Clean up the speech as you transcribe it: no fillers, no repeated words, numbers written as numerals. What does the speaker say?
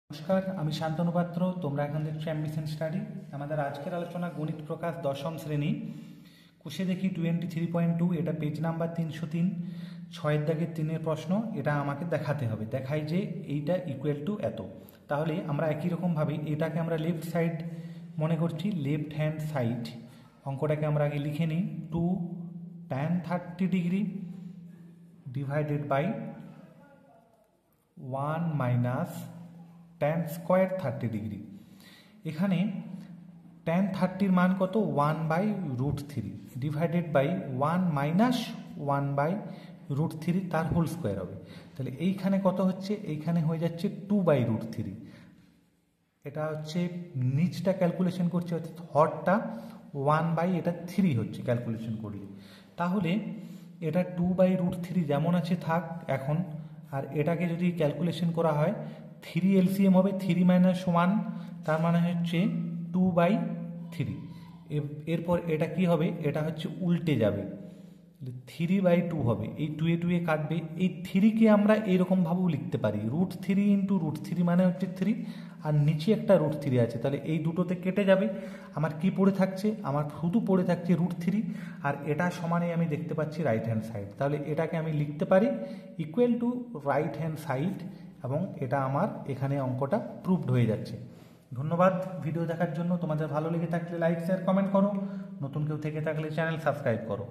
নমস্কার, আমি শান্তনু পাত্র। তোমরা এখন দেখছো অ্যাম্বিশন স্টাডি। আমাদের আজকের আলোচনা গণিত প্রকাশ দশম শ্রেণী। কুশে দেখি 23.2, এটা পেজ নাম্বার 303, 6 দাগের 3-এর প্রশ্ন। এটা আমাকে দেখাতে হবে, দেখাই যে এইটা ইকুয়াল টু এত। তাহলে আমরা একই রকমভাবে এটাকে আমরা লেফট সাইড মনে করছি, লেফট হ্যান্ড সাইড। অঙ্কটাকে আমরা আগে লিখে নিই, 2 tan 30 degree divided by 1 minus tan square 30 degree. এখানে tan 30-র মান কত? 1/√3 ডিভাইডেড বাই 1 মাইনাস 1/√3, তার হোল স্কোয়ার হবে। তাহলে এইখানে কত হচ্ছে? এইখানে হয়ে যাচ্ছে 2/√3। এটা হচ্ছে নিচটা ক্যালকুলেশন করছে, অর্থাৎ হরটা 1/3 হচ্ছে ক্যালকুলেশন করলে। তাহলে এটা 2/√3 যেমন আছে থাক এখন। আর এটাকে যদি ক্যালকুলেশন করা হয়, 3 এলসিএম হবে, 3 মাইনাস 1, তার মানে হচ্ছে 2/3। এরপর এটা কি হবে? এটা হচ্ছে উল্টে যাবে, 3/2 হবে। এই 2 এ 2 এ কাটবে। এই 3-কে আমরা এইরকমভাবেও লিখতে পারি, √3 ইন্টু √3 মানে হচ্ছে 3, আর নিচে একটা √3 আছে। তাহলে এই দুটোতে কেটে যাবে। আমার কি পড়ে থাকছে? আমার শুধু পড়ে থাকছে √3, আর এটা সমানে আমি দেখতে পাচ্ছি রাইট হ্যান্ড সাইড। তাহলে এটাকে আমি লিখতে পারি equal to right hand side, এবং এটা আমার এখানে অঙ্কটা প্রুভড হয়ে যাচ্ছে। ধন্যবাদ ভিডিও দেখার জন্য। তোমাদের ভালো লেগে থাকলে লাইক, শেয়ার, কমেন্ট করো। নতুন কেউ থেকে থাকলে চ্যানেল সাবস্ক্রাইব করো।